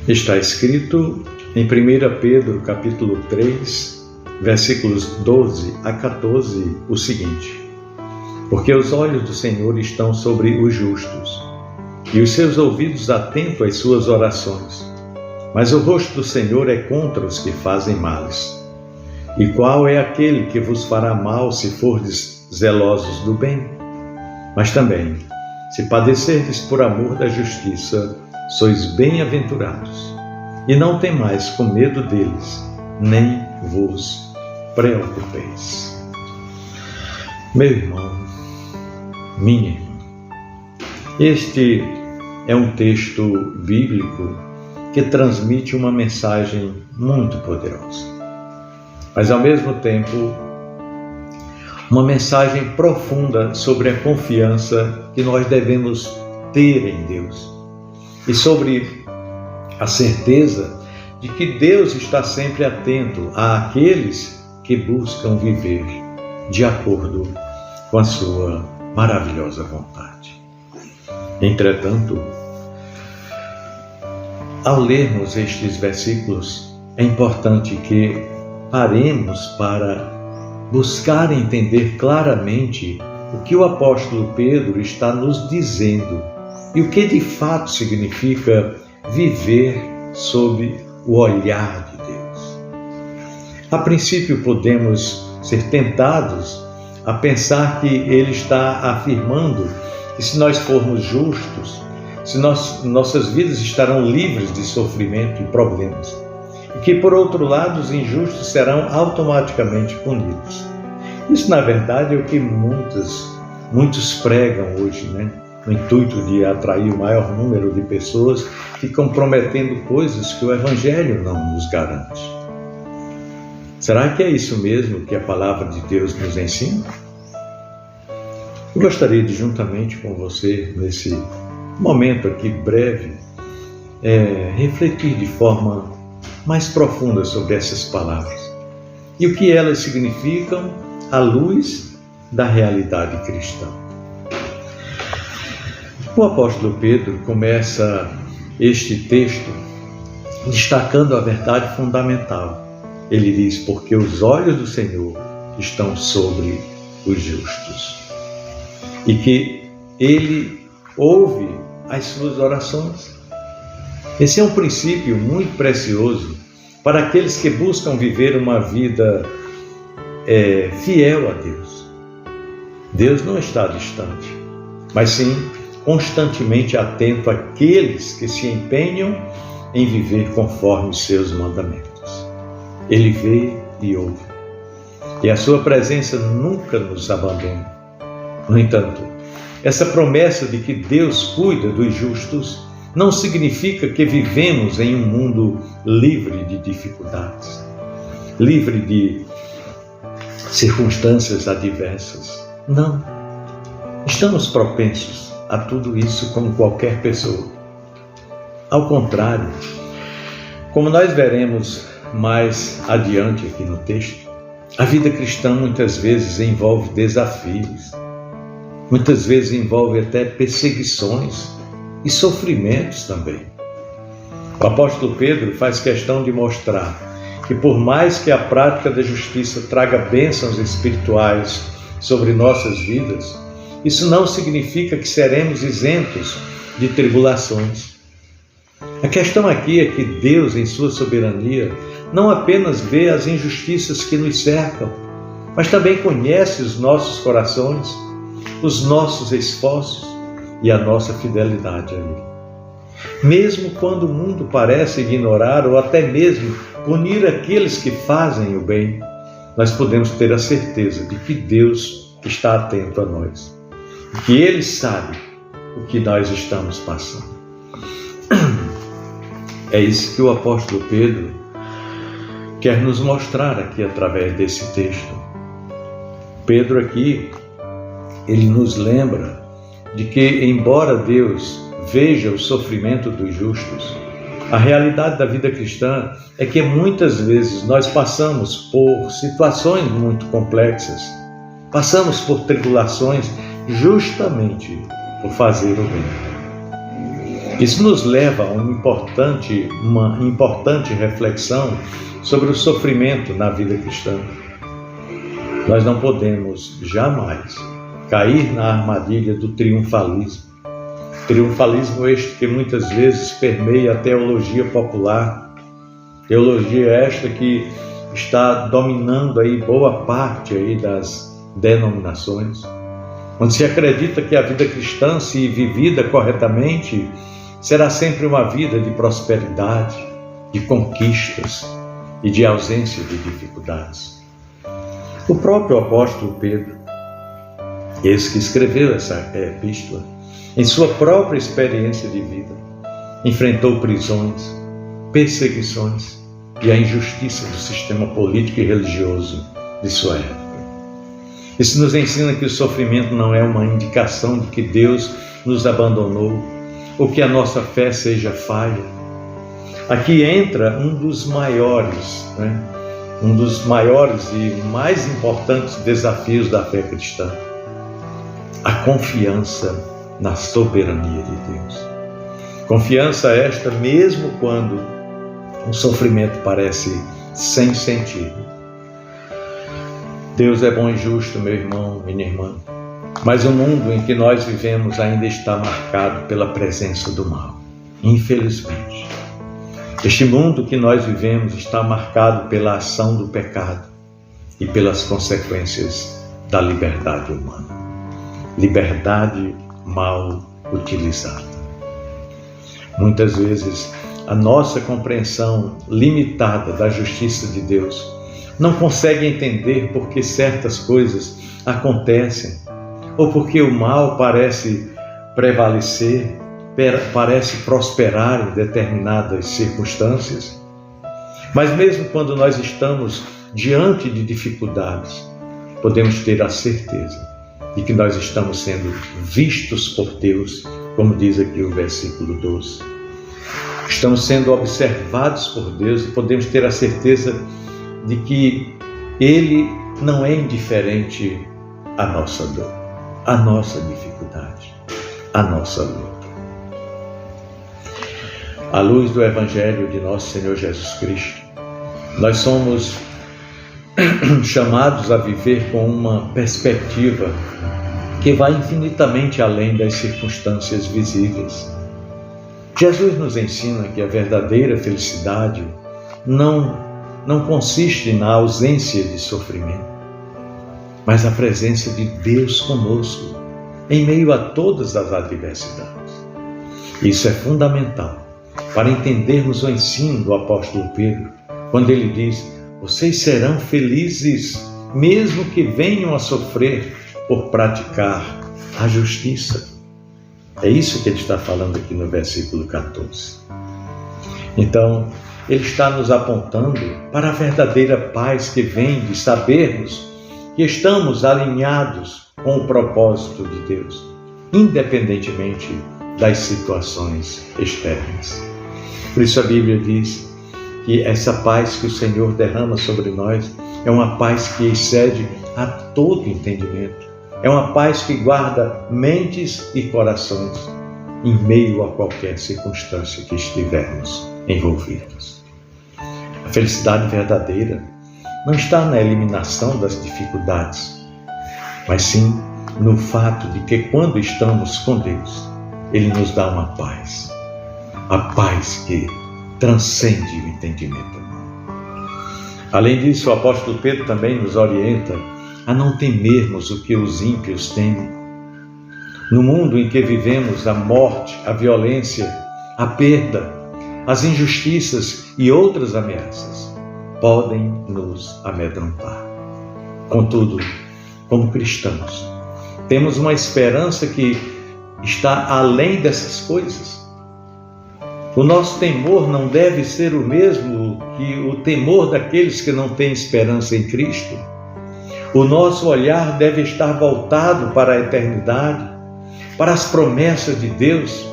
Está escrito em 1 Pedro, capítulo 3, versículos 12 a 14, o seguinte: Porque os olhos do Senhor estão sobre os justos, e os seus ouvidos atentos às suas orações. Mas o rosto do Senhor é contra os que fazem males. E qual é aquele que vos fará mal se fordes zelosos do bem? Mas também, se padecerdes por amor da justiça, sois bem-aventurados. E não temais com medo deles, nem vos preocupeis. Meu irmão, minha irmã, este é um texto bíblico que transmite uma mensagem muito poderosa, mas ao mesmo tempo uma mensagem profunda sobre a confiança que nós devemos ter em Deus e sobre a certeza de que Deus está sempre atento àqueles que buscam viver de acordo com a sua maravilhosa vontade. Entretanto, ao lermos estes versículos, é importante que paremos para buscar entender claramente o que o apóstolo Pedro está nos dizendo e o que de fato significa viver sob o olhar de Deus. A princípio, podemos ser tentados a pensar que ele está afirmando que se nós formos justos, nossas vidas estarão livres de sofrimento e problemas, e que, por outro lado, os injustos serão automaticamente punidos. Isso, na verdade, é o que muitos pregam hoje, no intuito de atrair o maior número de pessoas, ficam prometendo coisas que o Evangelho não nos garante. Será que é isso mesmo que a palavra de Deus nos ensina? Eu gostaria de, juntamente com você, nesse momento aqui breve, refletir de forma mais profunda sobre essas palavras e o que elas significam à luz da realidade cristã. O apóstolo Pedro começa este texto destacando a verdade fundamental. Ele diz: porque os olhos do Senhor estão sobre os justos, e que ele ouve as suas orações. Esse é um princípio muito precioso para aqueles que buscam viver uma vida fiel a Deus. Deus não está distante, mas sim constantemente atento àqueles que se empenham em viver conforme os seus mandamentos. Ele vê e ouve, e a sua presença nunca nos abandona. No entanto, essa promessa de que Deus cuida dos justos não significa que vivemos em um mundo livre de dificuldades, livre de circunstâncias adversas. Não. Estamos propensos a tudo isso como qualquer pessoa. Ao contrário, como nós veremos mais adiante aqui no texto, a vida cristã muitas vezes envolve desafios, muitas vezes envolve até perseguições e sofrimentos também. O apóstolo Pedro faz questão de mostrar que, por mais que a prática da justiça traga bênçãos espirituais sobre nossas vidas, isso não significa que seremos isentos de tribulações. A questão aqui é que Deus, em sua soberania, não apenas vê as injustiças que nos cercam, mas também conhece os nossos corações, os nossos esforços e a nossa fidelidade a Ele. Mesmo quando o mundo parece ignorar ou até mesmo punir aqueles que fazem o bem, nós podemos ter a certeza de que Deus está atento a nós, que Ele sabe o que nós estamos passando. É isso que o apóstolo Pedro quer nos mostrar aqui através desse texto. Pedro aqui, ele nos lembra de que, embora Deus veja o sofrimento dos justos, a realidade da vida cristã é que muitas vezes nós passamos por situações muito complexas, passamos por tribulações justamente por fazer o bem. Isso nos leva a uma importante reflexão sobre o sofrimento na vida cristã. Nós não podemos jamais cair na armadilha do triunfalismo. Triunfalismo este que muitas vezes permeia a teologia popular, teologia esta que está dominando aí boa parte aí das denominações, onde se acredita que a vida cristã, se vivida corretamente, será sempre uma vida de prosperidade, de conquistas e de ausência de dificuldades. O próprio apóstolo Pedro, esse que escreveu essa epístola, em sua própria experiência de vida, enfrentou prisões, perseguições e a injustiça do sistema político e religioso de sua época. Isso nos ensina que o sofrimento não é uma indicação de que Deus nos abandonou ou que a nossa fé seja falha. Aqui entra um dos maiores e mais importantes desafios da fé cristã: a confiança na soberania de Deus. Confiança esta mesmo quando o sofrimento parece sem sentido. Deus é bom e justo, meu irmão, minha irmã, mas o mundo em que nós vivemos ainda está marcado pela presença do mal, infelizmente. Este mundo que nós vivemos está marcado pela ação do pecado e pelas consequências da liberdade humana. Liberdade mal utilizada. Muitas vezes, a nossa compreensão limitada da justiça de Deus não consegue entender por que certas coisas acontecem ou porque o mal parece prevalecer, parece prosperar em determinadas circunstâncias. Mas mesmo quando nós estamos diante de dificuldades, podemos ter a certeza de que nós estamos sendo vistos por Deus, como diz aqui o versículo 12. Estamos sendo observados por Deus e podemos ter a certeza de que Ele não é indiferente à nossa dor, à nossa dificuldade, à nossa luta. À luz do Evangelho de nosso Senhor Jesus Cristo, nós somos chamados a viver com uma perspectiva que vai infinitamente além das circunstâncias visíveis. Jesus nos ensina que a verdadeira felicidade não consiste na ausência de sofrimento, mas na presença de Deus conosco, em meio a todas as adversidades. Isso é fundamental para entendermos o ensino do apóstolo Pedro, quando ele diz: vocês serão felizes, mesmo que venham a sofrer por praticar a justiça. É isso que ele está falando aqui no versículo 14. Então, ele está nos apontando para a verdadeira paz que vem de sabermos que estamos alinhados com o propósito de Deus, independentemente das situações externas. Por isso a Bíblia diz que essa paz que o Senhor derrama sobre nós é uma paz que excede a todo entendimento. É uma paz que guarda mentes e corações em meio a qualquer circunstância que estivermos envolvidos. A felicidade verdadeira não está na eliminação das dificuldades, mas sim no fato de que quando estamos com Deus, Ele nos dá uma paz. A paz que transcende o entendimento humano. Além disso, o apóstolo Pedro também nos orienta a não temermos o que os ímpios temem. No mundo em que vivemos, a morte, a violência, a perda, as injustiças e outras ameaças podem nos amedrontar. Contudo, como cristãos, temos uma esperança que está além dessas coisas. O nosso temor não deve ser o mesmo que o temor daqueles que não têm esperança em Cristo. O nosso olhar deve estar voltado para a eternidade, para as promessas de Deus,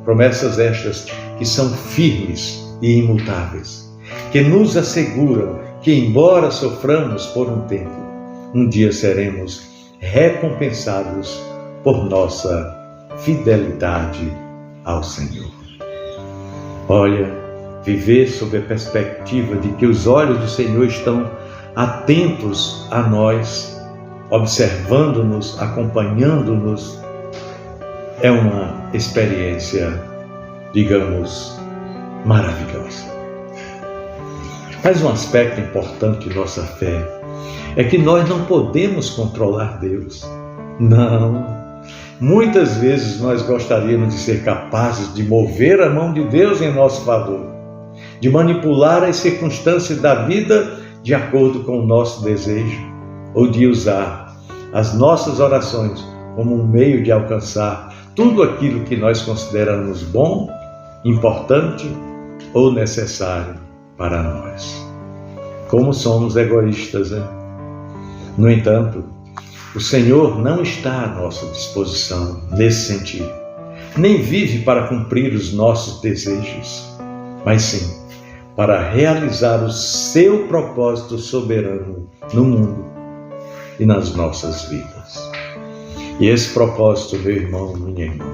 promessas estas que são firmes e imutáveis, que nos asseguram que, embora soframos por um tempo, um dia seremos recompensados por nossa fidelidade ao Senhor. Olha, viver sob a perspectiva de que os olhos do Senhor estão atentos a nós, observando-nos, acompanhando-nos, é uma experiência, digamos, maravilhosa. Mas um aspecto importante de nossa fé é que nós não podemos controlar Deus. Não. Muitas vezes nós gostaríamos de ser capazes de mover a mão de Deus em nosso favor, de manipular as circunstâncias da vida de acordo com o nosso desejo, ou de usar as nossas orações como um meio de alcançar tudo aquilo que nós consideramos bom, importante ou necessário para nós. Como somos egoístas, né? No entanto, o Senhor não está à nossa disposição nesse sentido. Nem vive para cumprir os nossos desejos, mas sim para realizar o seu propósito soberano no mundo e nas nossas vidas. E esse propósito, meu irmão, minha irmã,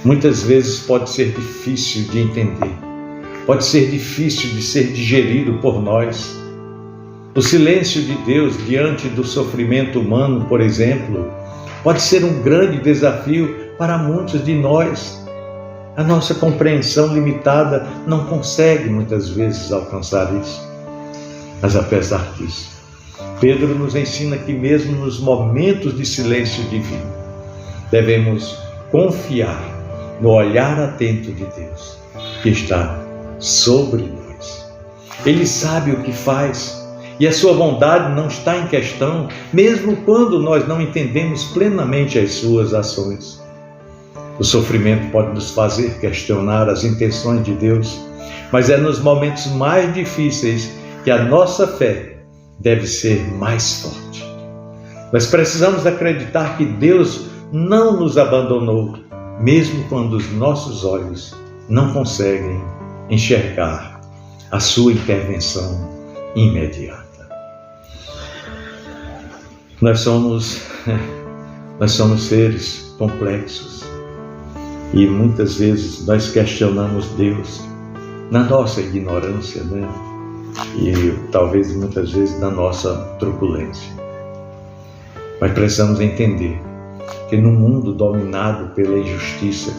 muitas vezes pode ser difícil de entender, pode ser difícil de ser digerido por nós. O silêncio de Deus diante do sofrimento humano, por exemplo, pode ser um grande desafio para muitos de nós. A nossa compreensão limitada não consegue muitas vezes alcançar isso. Mas apesar disso, Pedro nos ensina que mesmo nos momentos de silêncio divino, devemos confiar no olhar atento de Deus, que está sobre nós. Ele sabe o que faz, e a sua bondade não está em questão, mesmo quando nós não entendemos plenamente as suas ações. O sofrimento pode nos fazer questionar as intenções de Deus, mas é nos momentos mais difíceis que a nossa fé deve ser mais forte. Nós precisamos acreditar que Deus não nos abandonou, mesmo quando os nossos olhos não conseguem enxergar a sua intervenção imediata. Nós somos seres complexos e muitas vezes nós questionamos Deus na nossa ignorância, né? E talvez muitas vezes na nossa truculência. Mas precisamos entender que no mundo dominado pela injustiça,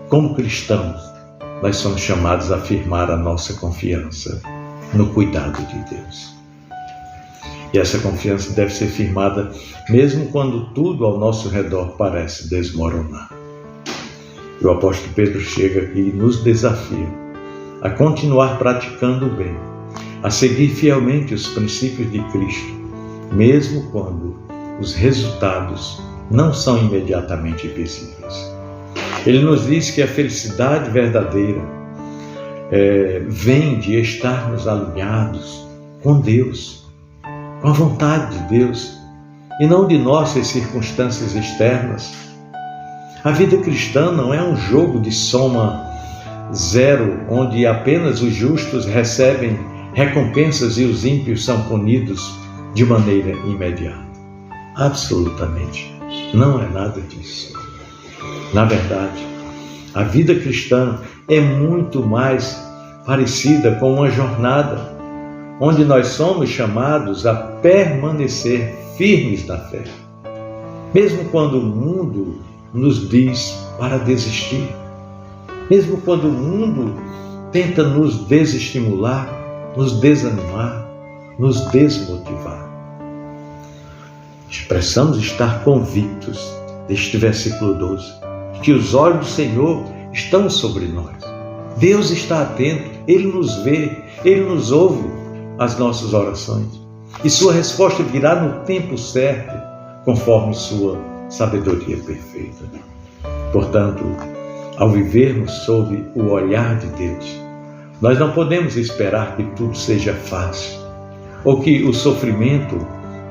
como cristãos, nós somos chamados a afirmar a nossa confiança no cuidado de Deus. E essa confiança deve ser firmada mesmo quando tudo ao nosso redor parece desmoronar. E o apóstolo Pedro chega aqui e nos desafia a continuar praticando o bem, a seguir fielmente os princípios de Cristo, mesmo quando os resultados não são imediatamente visíveis. Ele nos diz que a felicidade verdadeira vem de estarmos alinhados com Deus, com a vontade de Deus, e não de nossas circunstâncias externas. A vida cristã não é um jogo de soma zero, onde apenas os justos recebem recompensas e os ímpios são punidos de maneira imediata. Absolutamente não é nada disso. Na verdade, a vida cristã é muito mais parecida com uma jornada onde nós somos chamados a permanecer firmes na fé, mesmo quando o mundo nos diz para desistir, mesmo quando o mundo tenta nos desestimular, nos desanimar, nos desmotivar. Precisamos estar convictos deste versículo 12, que os olhos do Senhor estão sobre nós. Deus está atento, Ele nos vê, Ele nos ouve as nossas orações. E sua resposta virá no tempo certo, conforme sua sabedoria perfeita. Portanto, ao vivermos sob o olhar de Deus, nós não podemos esperar que tudo seja fácil, ou que o sofrimento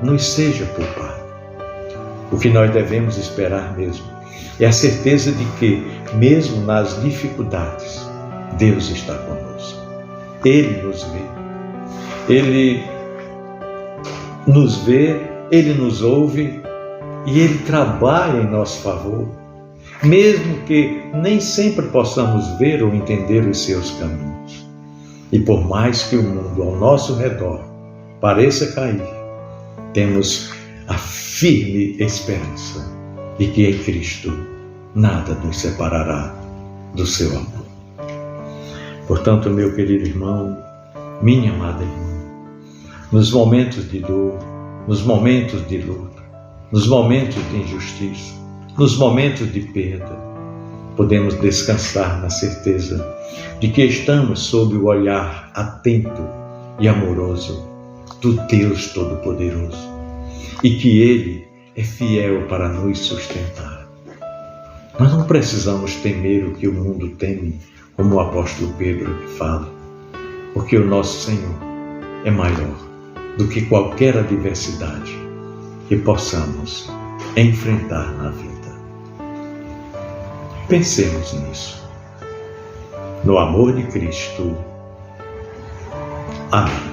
nos seja poupado. O que nós devemos esperar mesmo é a certeza de que, mesmo nas dificuldades, Deus está conosco. Ele nos vê. Ele nos vê, Ele nos ouve e Ele trabalha em nosso favor. mesmo que nem sempre possamos ver ou entender os seus caminhos. E por mais que o mundo ao nosso redor pareça cair, temos a firme esperança de que em Cristo nada nos separará do seu amor. Portanto, meu querido irmão, minha amada irmã, nos momentos de dor, nos momentos de luta, nos momentos de injustiça, nos momentos de perda, podemos descansar na certeza de que estamos sob o olhar atento e amoroso do Deus Todo-Poderoso e que Ele é fiel para nos sustentar. Nós não precisamos temer o que o mundo teme, como o apóstolo Pedro fala, porque o nosso Senhor é maior do que qualquer adversidade que possamos enfrentar na vida. Pensemos nisso. No amor de Cristo. Amém.